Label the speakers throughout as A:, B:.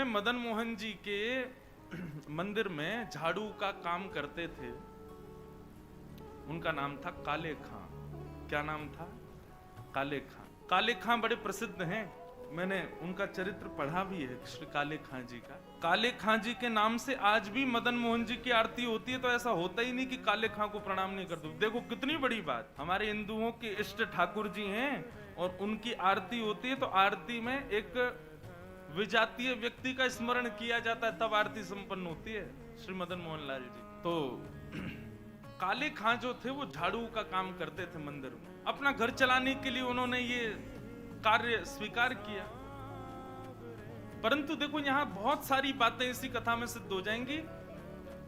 A: में मदन मोहन जी के मंदिर में झाड़ू का काम करते थे, उनका नाम था काले खां। क्या नाम था? काले खां। काले खां बड़े प्रसिद्ध हैं, मैंने उनका चरित्र पढ़ा भी है, श्री काले खां जी का। काले खां जी के नाम से आज भी मदन मोहन जी की आरती होती है, तो ऐसा होता ही नहीं कि काले खां को प्रणाम नहीं कर दो। देखो कितनी बड़ी बात, हमारे हिंदुओं के इष्ट ठाकुर जी हैं और उनकी आरती होती है, तो आरती में एक विजातीय व्यक्ति का स्मरण किया जाता है, तब आरती संपन्न होती है। श्री मदन मोहन लाल जी तो काले खां जो थे वो झाड़ू का काम करते थे मंदिर में। अपना घर चलाने के लिए उन्होंने ये कार्य स्वीकार किया। परंतु देखो यहां बहुत सारी बातें इसी कथा में सिद्ध हो जाएंगी।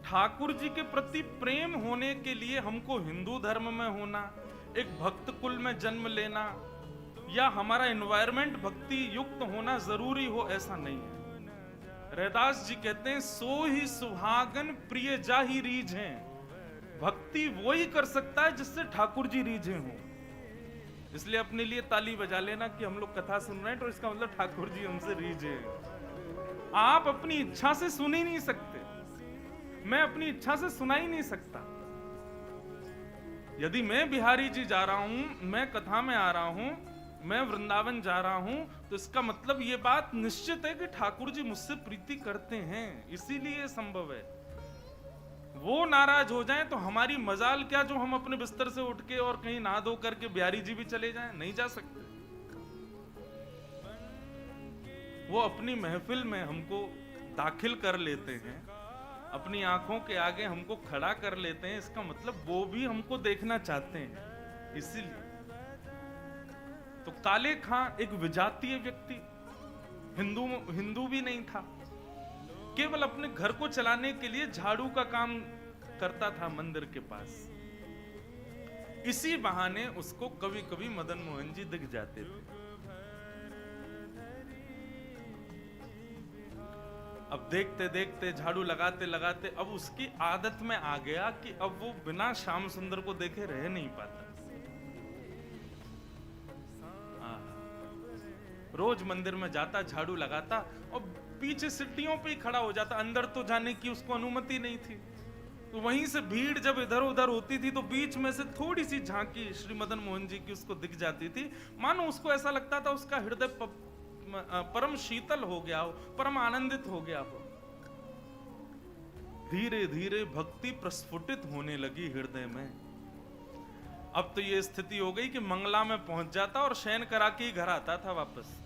A: ठाकुर जी के प्रति प्रेम होने के लिए हमको हिंदू धर्म में होना, एक भक्त कुल में जन्म लेना, या हमारा एनवायरमेंट भक्ति युक्त होना जरूरी हो, ऐसा नहीं है। रैदास जी कहते हैं, सो ही सुहागन प्रिय जाहि रीझ हैं। भक्ति वो ही कर सकता है जिससे ठाकुर जी रीझे हों। इसलिए अपने लिए ताली बजा लेना कि हम लोग कथा सुन रहे हैं, तो इसका मतलब ठाकुर जी हमसे रीझे हैं। आप अपनी इच्छा से सुन ही नहीं सकते, मैं अपनी इच्छा से सुना ही नहीं सकता। यदि मैं बिहारी जी जा रहा हूं, मैं कथा में आ रहा हूं, मैं वृंदावन जा रहा हूं, तो इसका मतलब ये बात निश्चित है कि ठाकुर जी मुझसे प्रीति करते हैं, इसीलिए संभव है। वो नाराज हो जाएं तो हमारी मजाल क्या जो हम अपने बिस्तर से उठ के और कहीं नहा धो करके बिहारी जी भी चले जाएं? नहीं जा सकते। वो अपनी महफिल में हमको दाखिल कर लेते हैं, अपनी आंखों के आगे हमको खड़ा कर लेते हैं, इसका मतलब वो भी हमको देखना चाहते हैं, इसीलिए। तो काले खां एक विजातीय व्यक्ति, हिंदू भी नहीं था, केवल अपने घर को चलाने के लिए झाड़ू का काम करता था मंदिर के पास। इसी बहाने उसको कभी कभी मदन मोहन जी दिख जाते थे। अब देखते देखते झाड़ू लगाते लगाते अब उसकी आदत में आ गया कि अब वो बिना श्याम सुंदर को देखे रह नहीं पाता। रोज मंदिर में जाता, झाड़ू लगाता और पीछे सीढ़ियों पे ही खड़ा हो जाता, अंदर तो जाने की उसको अनुमति नहीं थी। तो वहीं से भीड़ जब इधर उधर होती थी तो बीच में से थोड़ी सी झांकी श्री मदन मोहन जी की उसको दिख जाती थी, मानो उसको ऐसा लगता था उसका हृदय परम शीतल हो गया हो, परम आनंदित हो गया हो। धीरे धीरे भक्ति प्रस्फुटित होने लगी हृदय में। अब तो ये स्थिति हो गई कि मंगला में पहुंच जाता और शयन करा के ही घर आता था वापस।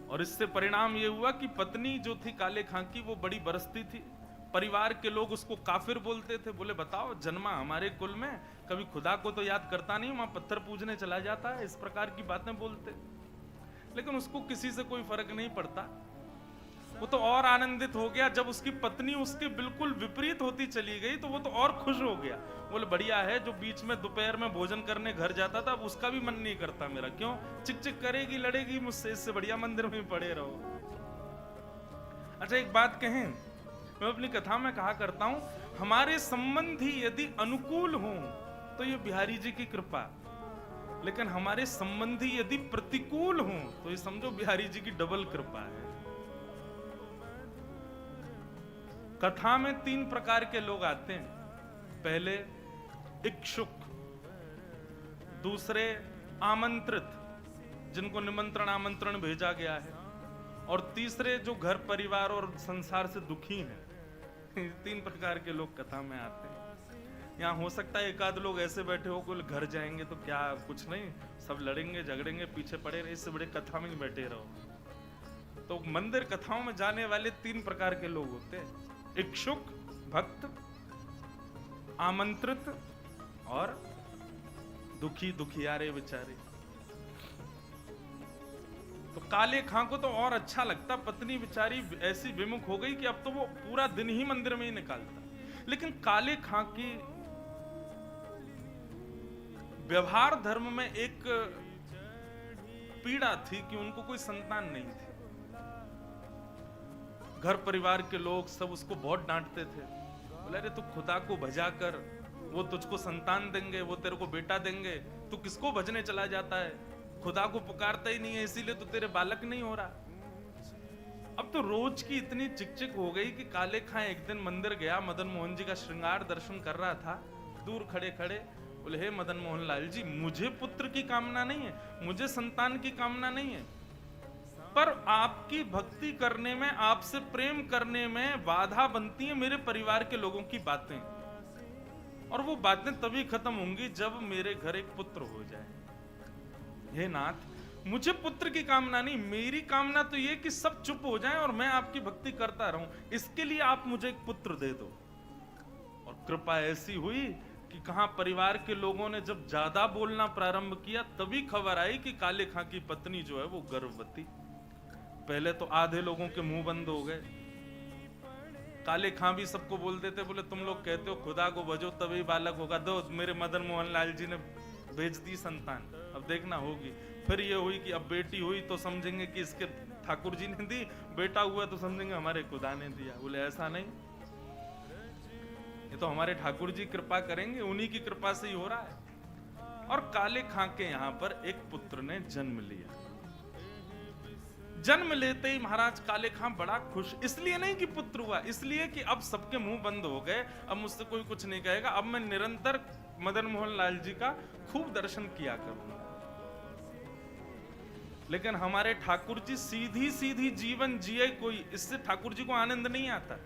A: और इससे परिणाम ये हुआ कि पत्नी जो थी काले खां की, वो बड़ी बरसती थी। परिवार के लोग उसको काफिर बोलते थे, बोले बताओ जन्मा हमारे कुल में, कभी खुदा को तो याद करता नहीं, वहां पत्थर पूजने चला जाता है, इस प्रकार की बातें बोलते। लेकिन उसको किसी से कोई फर्क नहीं पड़ता। वो तो और आनंदित हो गया जब उसकी पत्नी उसके बिल्कुल विपरीत होती चली गई, तो वो तो और खुश हो गया। बोले बढ़िया है, जो बीच में दोपहर में भोजन करने घर जाता था, अब उसका भी मन नहीं करता मेरा। क्यों? चिक चिक करेगी, लड़ेगी मुझसे, इससे बढ़िया मंदिर में पड़े रहो। अच्छा एक बात कहें, मैं अपनी कथा में कहा करता हूं, हमारे संबंधी यदि अनुकूल हों तो ये बिहारी जी की कृपा, लेकिन हमारे संबंधी यदि प्रतिकूल हों तो ये समझो बिहारी जी की डबल कृपा है। कथा में 3 प्रकार के लोग आते हैं। पहले इच्छुक, दूसरे आमंत्रित जिनको निमंत्रण आमंत्रण भेजा गया है, और तीसरे जो घर परिवार और संसार से दुखी हैं। 3 प्रकार के लोग कथा में आते हैं। यहाँ हो सकता है एक आध लोग ऐसे बैठे हो कि घर जाएंगे तो क्या कुछ नहीं, सब लड़ेंगे झगड़ेंगे पीछे पड़े रहे, इससे बड़े कथा में ही बैठे रहो। तो मंदिर कथाओं में जाने वाले 3 प्रकार के लोग होते हैं, इच्छुक भक्त, आमंत्रित और दुखी दुखियारे बेचारे। तो काले खां को तो और अच्छा लगता, पत्नी बेचारी ऐसी विमुख हो गई कि अब तो वो पूरा दिन ही मंदिर में ही निकालता। लेकिन काले खां की व्यवहार धर्म में एक पीड़ा थी कि उनको कोई संतान नहीं थी। घर परिवार के लोग सब उसको बहुत डांटते थे, बोले अरे तू खुदा को भजा कर, वो तुझको संतान देंगे, वो तेरे को बेटा देंगे, तू किसको भजने चला जाता है, खुदा को पुकारता ही नहीं है, इसीलिए तो तेरे बालक नहीं हो रहा। अब तो रोज की इतनी चिकचिक हो गई कि काले खां एक दिन मंदिर गया, मदन मोहन जी का श्रृंगार दर्शन कर रहा था, दूर खड़े खड़े बोले, हे मदन मोहन लाल जी, मुझे पुत्र की कामना नहीं है, मुझे संतान की कामना नहीं है, पर आपकी भक्ति करने में, आपसे प्रेम करने में बाधा बनती है मेरे परिवार के लोगों की बातें, और वो बातें तभी खत्म होंगी जब मेरे घर एक पुत्र हो जाए। हे नाथ, मुझे पुत्र की कामना नहीं, मेरी कामना तो ये कि सब चुप हो जाएं और मैं आपकी भक्ति करता रहूं, इसके लिए आप मुझे एक पुत्र दे दो। और कृपा ऐसी हुई कि कहां परिवार के लोगों ने जब ज्यादा बोलना प्रारंभ किया, तभी खबर आई कि काले खां की पत्नी जो है वो गर्भवती। पहले तो आधे लोगों के मुंह बंद हो गए। काले खां भी सबको बोल देते, बोले तुम लोग कहते हो खुदा को भजो तभी बालक होगा, दो मेरे मदन मोहन लाल जी ने भेज दी संतान, अब देखना होगी। फिर ये हुई कि अब बेटी हुई तो समझेंगे कि इसके ठाकुर जी ने दी, बेटा हुआ तो समझेंगे हमारे खुदा ने दिया। बोले ऐसा नहीं, ये तो हमारे ठाकुर जी कृपा करेंगे, उन्हीं की कृपा से ही हो रहा है। और काले खां के यहां पर एक पुत्र ने जन्म लिया। जन्म लेते ही महाराज काले खां बड़ा खुश, इसलिए नहीं कि पुत्र हुआ, इसलिए कि अब सबके मुंह बंद हो गए, अब मुझसे कोई कुछ नहीं कहेगा, अब मैं निरंतर मदन मोहन लाल जी का खूब दर्शन किया करूंगा। लेकिन हमारे ठाकुर जी सीधी सीधी जीवन जिए कोई, इससे ठाकुर जी को आनंद नहीं आता।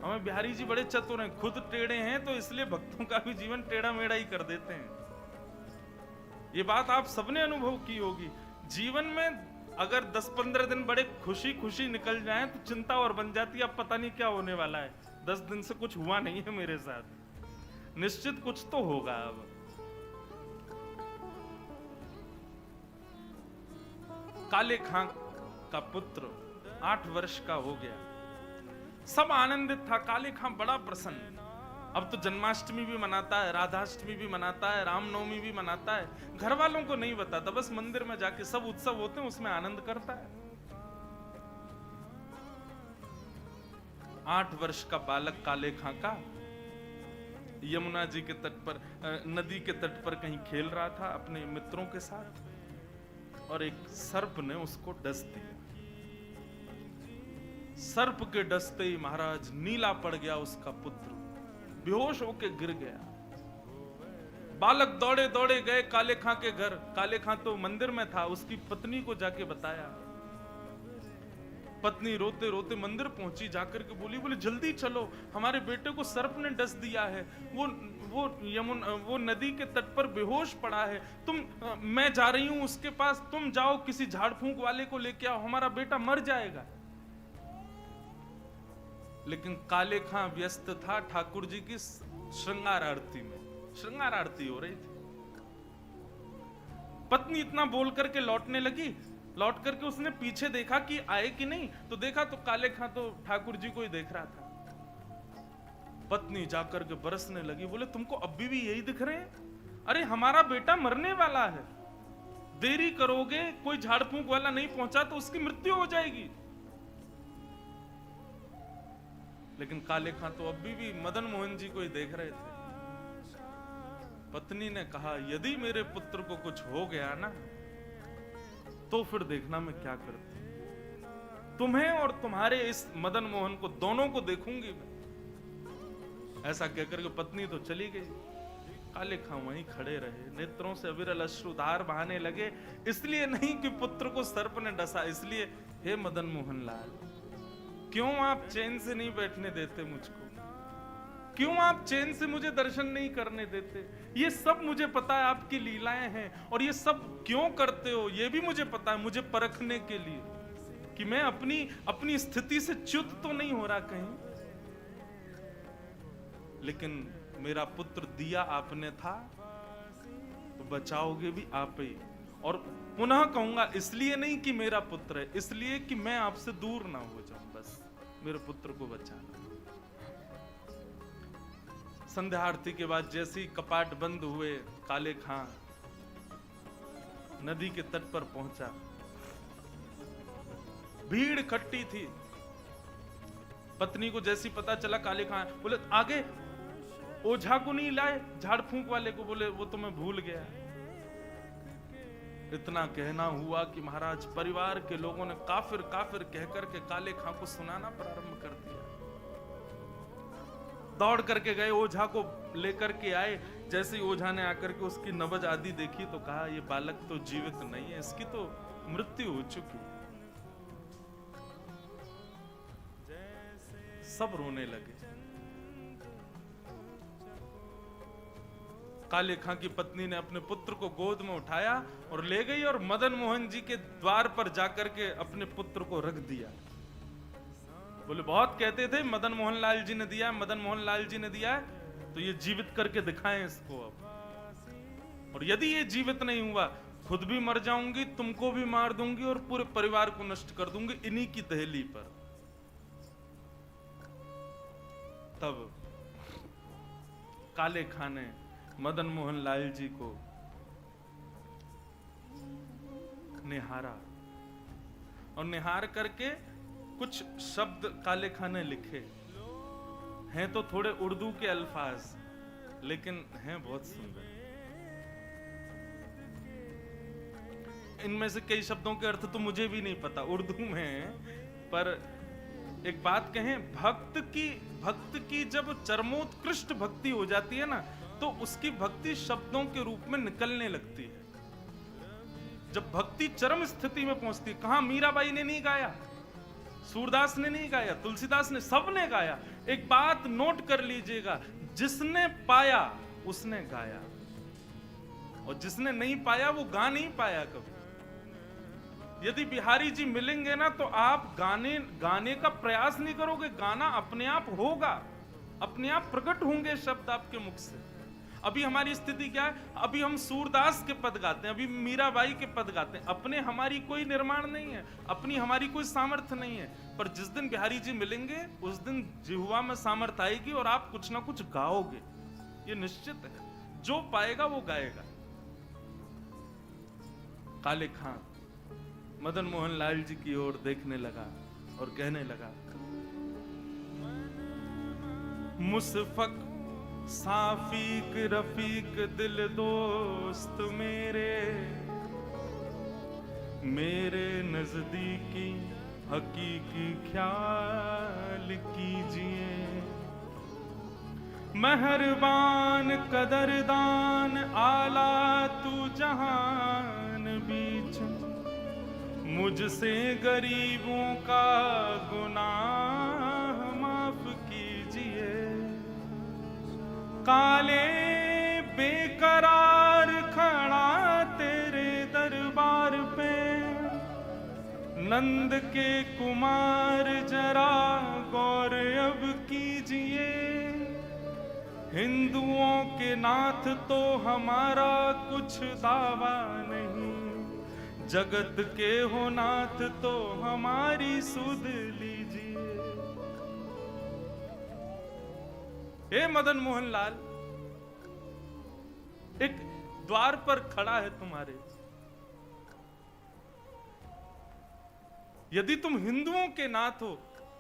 A: हमें बिहारी जी बड़े चतुर हैं, खुद टेढ़े हैं तो इसलिए भक्तों का भी जीवन टेढ़ा मेढ़ा ही कर देते हैं। ये बात आप सबने अनुभव की होगी। जीवन में अगर 10-15 दिन बड़े खुशी खुशी निकल जाएं तो चिंता और बन जाती है, अब पता नहीं क्या होने वाला है, 10 दिन से कुछ हुआ नहीं है मेरे साथ, निश्चित कुछ तो होगा। अब काले खां का पुत्र 8 वर्ष का हो गया, सब आनंदित था, काले खां बड़ा प्रसन्न। अब तो जन्माष्टमी भी मनाता है, राधाष्टमी भी मनाता है, रामनवमी भी मनाता है, घर वालों को नहीं बताता, बस मंदिर में जाके सब उत्सव होते हैं उसमें आनंद करता है। 8 वर्ष का बालक काले खां का यमुना जी के तट पर, नदी के तट पर कहीं खेल रहा था अपने मित्रों के साथ, और एक सर्प ने उसको डस दिया। सर्प के डसते ही महाराज नीला पड़ गया उसका पुत्र, बेहोश होके गिर गया। बालक दौड़े दौड़े गए काले खां के घर, काले खां तो मंदिर में था, उसकी पत्नी को जाके बताया। पत्नी रोते रोते मंदिर पहुंची, जाकर के बोली जल्दी चलो, हमारे बेटे को सर्प ने डस दिया है, वो नदी के तट पर बेहोश पड़ा है, मैं जा रही हूं उसके पास, तुम जाओ किसी झाड़ फूंक वाले को लेके आओ, हमारा बेटा मर जाएगा। लेकिन काले खां व्यस्त था ठाकुर जी की श्रृंगार आरती में, श्रृंगार आरती हो रही थी। पत्नी इतना बोल करके लौटने लगी, लौट करके उसने पीछे देखा कि आए कि नहीं, तो देखा तो काले खां तो ठाकुर जी को ही देख रहा था। पत्नी जाकर के बरसने लगी, बोले तुमको अभी भी यही दिख रहे हैं? अरे हमारा बेटा मरने वाला है, देरी करोगे, कोई झाड़ फूंक वाला नहीं पहुंचा तो उसकी मृत्यु हो जाएगी। लेकिन काले खां तो अभी भी मदन मोहन जी को ही देख रहे थे। पत्नी ने कहा, यदि मेरे पुत्र को कुछ हो गया ना, तो फिर देखना मैं क्या करती, तुम्हें और तुम्हारे इस मदन मोहन को दोनों को देखूंगी मैं। ऐसा कहकर के पत्नी तो चली गई, काले खां वहीं खड़े रहे, नेत्रों से अविरल अश्रुधार बहाने लगे, इसलिए नहीं कि पुत्र को सर्प ने डसा, इसलिए हे मदन मोहन लाल, क्यों आप चैन से नहीं बैठने देते मुझको, क्यों आप चैन से मुझे दर्शन नहीं करने देते? ये सब मुझे पता है आपकी लीलाएं हैं, और ये सब क्यों करते हो ये भी मुझे पता है, मुझे परखने के लिए कि मैं अपनी स्थिति से च्युत तो नहीं हो रहा कहीं। लेकिन मेरा पुत्र दिया आपने था तो बचाओगे भी आप ही, और पुनः कहूंगा इसलिए नहीं कि मेरा पुत्र है, इसलिए कि मैं आपसे दूर ना हो जाऊं, बस मेरे पुत्र को बचाना। संध्या आरती के बाद जैसे ही कपाट बंद हुए, काले खां नदी के तट पर पहुंचा। भीड़ इकट्ठी थी। पत्नी को जैसी पता चला, काले खां बोले आगे ओझा को नहीं लाए, झाड़ फूंक वाले को, बोले वो तो मैं भूल गया। इतना कहना हुआ कि महाराज परिवार के लोगों ने काफिर काफिर कहकर के काले खां को सुनाना प्रारंभ कर दिया। दौड़ करके गए, ओझा को लेकर के आए। जैसे ही ओझा ने आकर के उसकी नब्ज आदि देखी तो कहा ये बालक तो जीवित नहीं है, इसकी तो मृत्यु हो चुकी। सब रोने लगे। काले खां की पत्नी ने अपने पुत्र को गोद में उठाया और ले गई और मदन मोहन जी के द्वार पर जाकर के अपने पुत्र को रख दिया। बोले बहुत कहते थे मदन मोहन लाल जी ने दिया, मदन मोहन लाल जी ने दिया है, तो ये जीवित करके दिखाएं इसको अब। और यदि ये जीवित नहीं हुआ, खुद भी मर जाऊंगी, तुमको भी मार दूंगी और पूरे परिवार को नष्ट कर दूंगी इन्हीं की दहली पर। तब काले खां ने मदन मोहन लाल जी को निहारा और निहार करके कुछ शब्द काले खां ने लिखे हैं, तो थोड़े उर्दू के अल्फाज, लेकिन हैं बहुत सुंदर। इनमें से कई शब्दों के अर्थ तो मुझे भी नहीं पता, उर्दू में है, पर एक बात कहें, भक्त की जब चरमोत्कृष्ट भक्ति हो जाती है ना, तो उसकी भक्ति शब्दों के रूप में निकलने लगती है। जब भक्ति चरम स्थिति में पहुंचती है, कहां मीराबाई ने नहीं गाया, सूरदास ने नहीं गाया, तुलसीदास ने, सबने गाया। एक बात नोट कर लीजिएगा, जिसने पाया उसने गाया, और जिसने नहीं पाया वो गा नहीं पाया कभी। यदि बिहारी जी मिलेंगे ना, तो आप गाने का प्रयास नहीं करोगे, गाना अपने आप होगा, अपने आप प्रकट होंगे शब्द आपके मुख से। अभी हमारी स्थिति क्या है, अभी हम सूरदास के पद गाते हैं, अभी मीराबाई के पद गाते हैं, अपने हमारी कोई निर्माण नहीं है, अपनी हमारी कोई सामर्थ्य नहीं है। पर जिस दिन बिहारी जी मिलेंगे, उस दिन जिह्वा में सामर्थ्य आएगी और आप कुछ ना कुछ गाओगे, ये निश्चित है। जो पाएगा वो गाएगा। काले खां मदन मोहन लाल जी की ओर देखने लगा और कहने लगा, मुसफक साफीक रफीक दिल दोस्त मेरे नजदीकी हकीकी ख्याल कीजिए। मेहरबान कदरदान आला तू जहान बीच, मुझसे गरीबों का गुनाह माफ कीजिए। काले बेकरार खड़ा तेरे दरबार पे, नंद के कुमार जरा गौर अब कीजिए। हिंदुओं के नाथ तो हमारा कुछ दावा नहीं, जगत के हो नाथ तो हमारी सुध लीजिए। हे मदन मोहन लाल, एक द्वार पर खड़ा है तुम्हारे, यदि तुम हिंदुओं के नाथ हो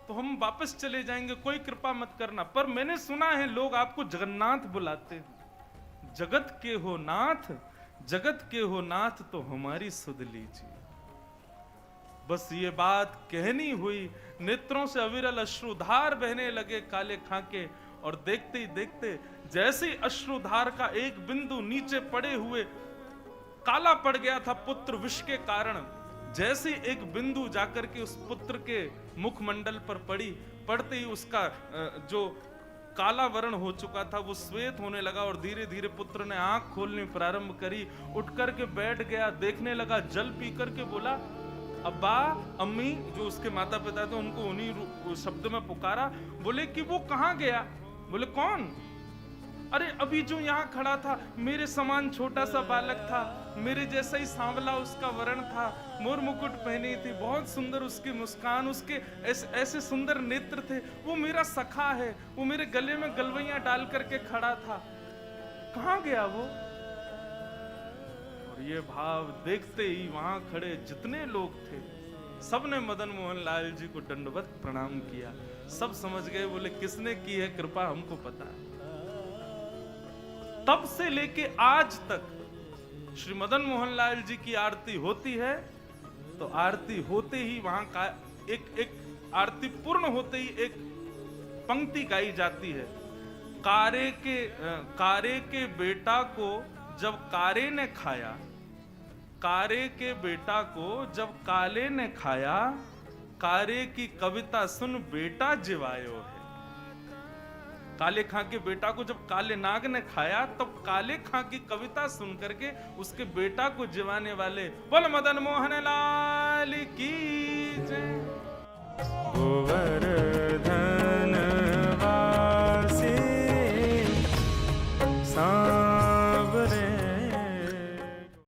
A: तो हम वापस चले जाएंगे, कोई कृपा मत करना। पर मैंने सुना है लोग आपको जगन्नाथ बुलाते हैं। जगत के हो नाथ, जगत के हो नाथ तो हमारी सुध लीजिए। बस ये बात कहनी हुई, नेत्रों से अविरल अश्रुधार बहने लगे काले खां के, और देखते ही देखते जैसे ही अश्रुधार का एक बिंदु नीचे पड़े हुए काला पड़ गया था पुत्र विष के कारण, जैसे एक बिंदु जाकर के उस पुत्र के मुखमंडल पर पड़ी, पड़ते ही उसका जो काला वर्ण हो चुका था वो श्वेत होने लगा, और धीरे धीरे पुत्र ने आंख खोलनी प्रारंभ करी, उठ करके बैठ गया, देखने लगा, जल पी करके बोला, अब्बा अम्मी, जो उसके माता पिता थे उनको उन्हीं शब्द में पुकारा। बोले कि वो कहाँ गया? बोले कौन? अरे अभी जो यहाँ खड़ा था, मेरे समान छोटा सा बालक था, मेरे जैसा ही सांवला उसका वर्ण था, मोर मुकुट पहनी थी, बहुत सुंदर उसकी मुस्कान, उसके ऐसे सुंदर नेत्र थे, वो मेरा सखा है, वो मेरे गले में गलवैयां डाल करके खड़ा था, कहाँ गया वो? और ये भाव देखते ही वहां खड़े जितने लोग थे सबने मदन मोहन लाल जी को दंडवत प्रणाम किया। सब समझ गए, बोले किसने की है कृपा हमको पता है। तब से लेके आज तक श्री मदन मोहन लाल जी की आरती होती है तो आरती होते ही वहां का एक आरती पूर्ण होते ही एक पंक्ति गाई जाती है। कारे के बेटा को जब कारे ने खाया, कारे के बेटा को जब काले ने खाया, कारे की कविता सुन बेटा जिवायो है। काले खां के बेटा को जब काले नाग ने खाया तब काले खां की कविता सुन करके उसके बेटा को जिवाने वाले बोल मदन मोहन लाल की जय।